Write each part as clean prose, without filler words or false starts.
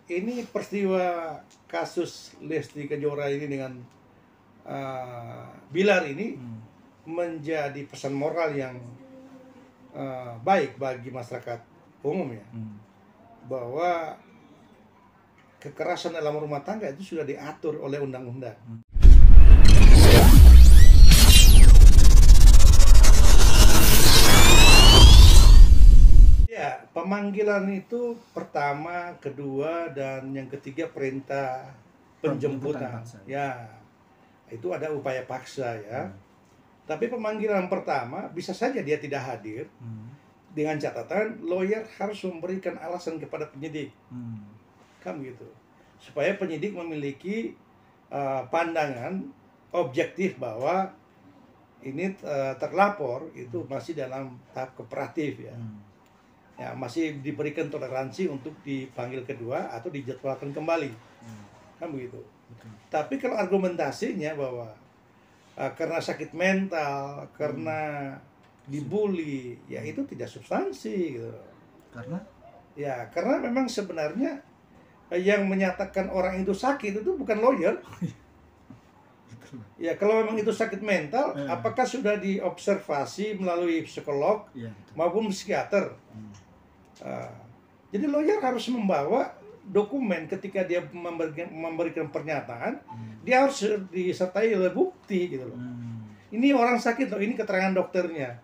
ini peristiwa kasus Lesti Kejora ini dengan Bilar ini menjadi pesan moral yang baik bagi masyarakat umum ya, bahwa kekerasan dalam rumah tangga itu sudah diatur oleh undang-undang. Ya, pemanggilan itu pertama, kedua, dan yang ketiga perintah penjemputan. Ya, itu ada upaya paksa ya. Tapi pemanggilan pertama bisa saja dia tidak hadir. Dengan catatan lawyer harus memberikan alasan kepada penyidik. Kan gitu. Supaya penyidik memiliki pandangan objektif bahwa ini terlapor itu masih dalam tahap kooperatif ya. Ya, masih diberikan toleransi untuk dipanggil kedua atau dijadwalkan kembali. Kan begitu. Tapi kalau argumentasinya bahwa karena sakit mental, karena dibully, ya itu tidak substansi gitu. Karena? Ya, karena memang sebenarnya yang menyatakan orang itu sakit itu bukan lawyer. Ya, kalau memang itu sakit mental, apakah sudah diobservasi melalui psikolog maupun psikiater? Jadi lawyer harus membawa dokumen ketika dia memberikan pernyataan, dia harus disertai oleh bukti gitu loh. Ini orang sakit loh, ini keterangan dokternya,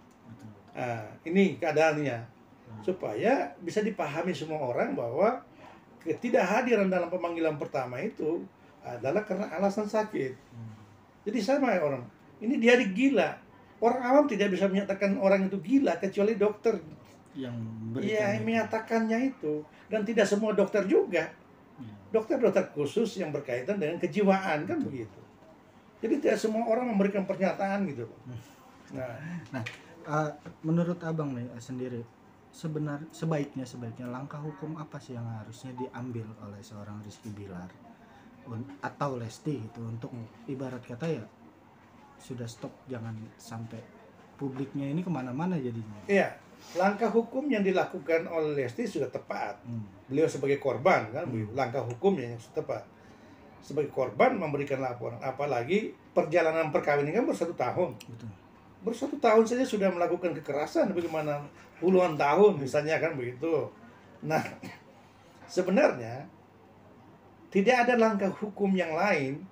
ini keadaannya, supaya bisa dipahami semua orang bahwa ketidakhadiran dalam pemanggilan pertama itu adalah karena alasan sakit. Jadi sama ya orang, ini dia gila. Orang awam tidak bisa menyatakan orang itu gila kecuali dokter yang menyatakannya itu, dan tidak semua dokter juga. Dokter-dokter khusus yang berkaitan dengan kejiwaan kan begitu. Jadi tidak semua orang memberikan pernyataan gitu. Nah, menurut abang nih sendiri, sebaiknya langkah hukum apa sih yang harusnya diambil oleh seorang Rizky Bilar atau Lesti itu untuk ibarat kata ya sudah stop, jangan sampai publiknya ini kemana-mana jadinya. Iya. Langkah hukum yang dilakukan oleh Lesti sudah tepat. Beliau sebagai korban kan, langkah hukumnya yang sudah tepat. Sebagai korban memberikan laporan, apalagi perjalanan perkawinan kan baru 1 tahun. Betul. Baru 1 tahun saja sudah melakukan kekerasan, bagaimana puluhan tahun misalnya kan begitu. Nah, sebenarnya tidak ada langkah hukum yang lain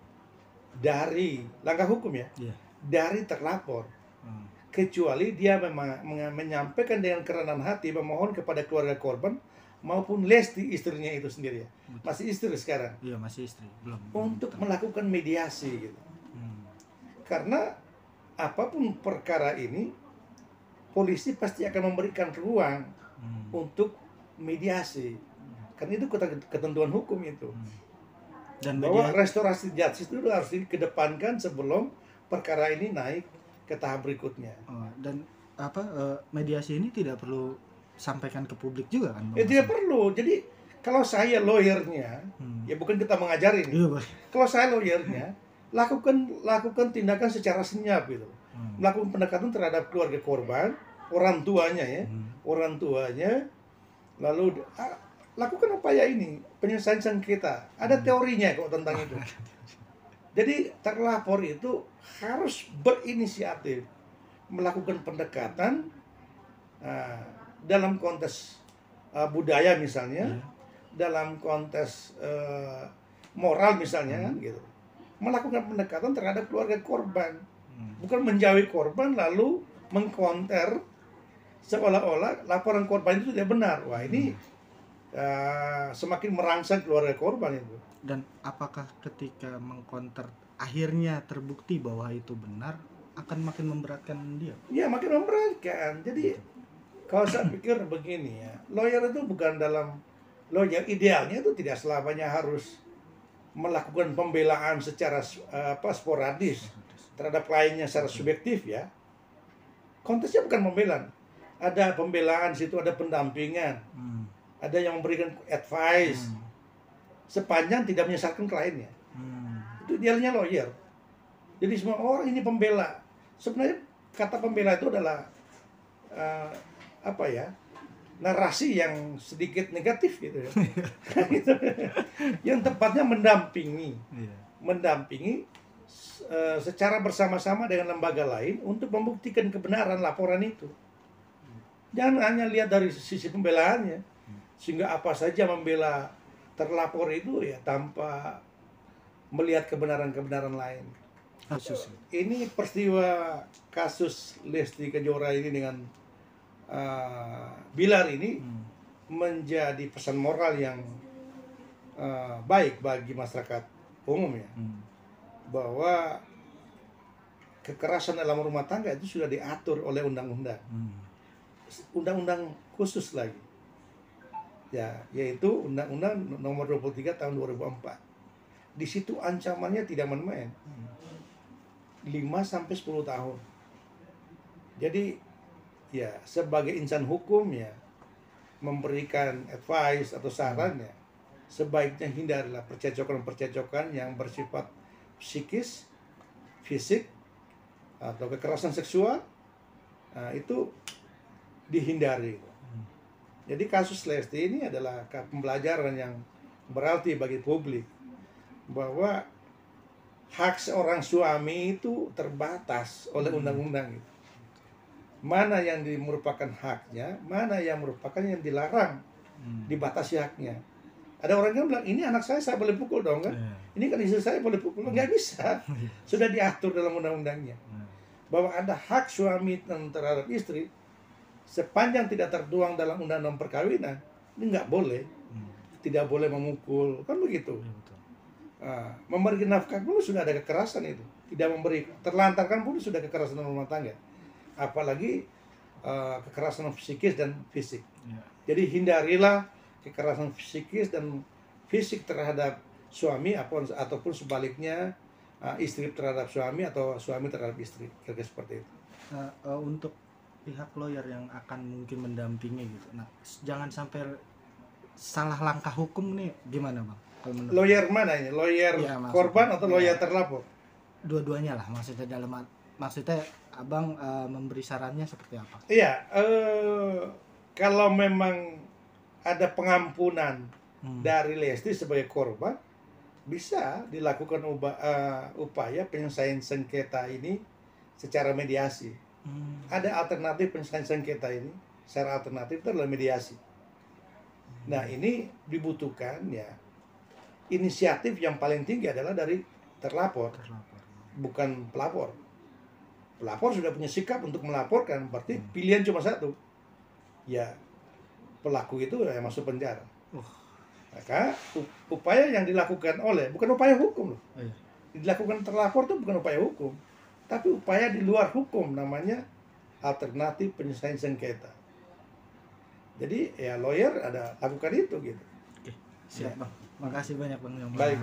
dari langkah hukum ya, dari terlapor. Kecuali dia menyampaikan dengan kerendahan hati memohon kepada keluarga korban maupun Lesti istrinya itu sendiri ya. Masih istri sekarang. Iya, masih istri. Belum. Untuk melakukan mediasi gitu. Karena apapun perkara ini, polisi pasti akan memberikan ruang untuk mediasi. Karena itu ketentuan hukum itu. Dan bahwa restorasi justice itu harus dikedepankan sebelum perkara ini naik ke tahap berikutnya. Dan mediasi ini tidak perlu sampaikan ke publik juga kan? Tidak perlu. Jadi kalau saya lawyernya, ya bukan kita mengajari nih. Kalau saya lawyernya, lakukan tindakan secara senyap gitu. Melakukan pendekatan terhadap keluarga korban, orang tuanya ya, lalu lakukan upaya ini, penyelesaian sengketa. Ada teorinya kok tentang itu. Jadi terlapor itu harus berinisiatif melakukan pendekatan dalam konteks budaya misalnya, dalam konteks moral misalnya kan gitu. Melakukan pendekatan terhadap keluarga korban, bukan menjauhi korban lalu mengkonter seolah-olah laporan korban itu tidak benar. Wah ini semakin merangsang keluarga korban itu. Dan apakah ketika mengkonter akhirnya terbukti bahwa itu benar akan makin memberatkan dia? Ya makin memberatkan. Jadi kalau saya pikir begini ya, lawyer itu bukan lawyer idealnya itu tidak selamanya harus melakukan pembelaan secara sporadis terhadap kliennya secara subjektif ya. Konteksnya bukan pembelaan. Ada pembelaan situ, ada pendampingan. Ada yang memberikan advice. Sepanjang tidak menyesatkan kliennya. Itu idealnya lawyer. Jadi semua orang ini pembela. Sebenarnya kata pembela itu adalah narasi yang sedikit negatif gitu ya. Yang tepatnya mendampingi secara bersama-sama dengan lembaga lain untuk membuktikan kebenaran laporan itu. Jangan hanya lihat dari sisi pembelaannya, sehingga apa saja membela terlapor itu ya tanpa melihat kebenaran-kebenaran lain. Ini peristiwa kasus Lesti Kejora ini dengan Bilar ini menjadi pesan moral yang baik bagi masyarakat umum ya, bahwa kekerasan dalam rumah tangga itu sudah diatur oleh undang-undang, undang-undang khusus lagi ya, yaitu Undang-Undang Nomor 23 Tahun 2004. Di situ ancamannya tidak main-main, 5-10 tahun. Jadi ya sebagai insan hukum ya, memberikan advice atau saran ya, sebaiknya hindarilah percecokan-percecokan yang bersifat psikis, fisik, atau kekerasan seksual. Nah, itu dihindari. Jadi kasus Lesti ini adalah pembelajaran yang berarti bagi publik bahwa hak seorang suami itu terbatas oleh undang-undang itu. Mana yang merupakan haknya, mana yang merupakan yang dilarang, dibatasi haknya. Ada orang yang bilang, ini anak saya boleh pukul dong kan? Ini kan istri saya boleh pukul. Nggak bisa. Sudah diatur dalam undang-undangnya. Bahwa ada hak suami terhadap istri, sepanjang tidak tertuang dalam undang-undang perkawinan, ini nggak boleh. Tidak boleh memukul, kan begitu. Memberi nafkah pun sudah ada kekerasan itu. Tidak memberi, terlantarkan pun sudah kekerasan dalam rumah tangga. Apalagi kekerasan psikis dan fisik. Jadi hindarilah kekerasan psikis dan fisik terhadap suami ataupun sebaliknya, istri terhadap suami atau suami terhadap istri, kira-kira seperti itu. Untuk pihak lawyer yang akan mungkin mendampingi gitu, nah jangan sampai salah langkah hukum nih, gimana Bang? Lawyer mana ini? Lawyer ya, korban atau lawyer terlapor? Dua-duanya lah, maksudnya Abang memberi sarannya seperti apa? Iya, kalau memang ada pengampunan dari Lesti sebagai korban, bisa dilakukan upaya penyelesaian sengketa ini secara mediasi. Ada alternatif penyelesaian sengketa ini, secara alternatif itu adalah mediasi. Nah, ini dibutuhkan ya, inisiatif yang paling tinggi adalah dari terlapor. Bukan pelapor. Pelapor sudah punya sikap untuk melaporkan, berarti pilihan cuma satu. Ya, pelaku itu ya masuk penjara. Maka upaya yang dilakukan bukan upaya hukum loh. Dilakukan terlapor itu bukan upaya hukum, tapi upaya di luar hukum, namanya alternatif penyelesaian sengketa. Jadi ya lawyer lakukan itu gitu. Oke, siap Bang. Makasih banyak Bang. Baik.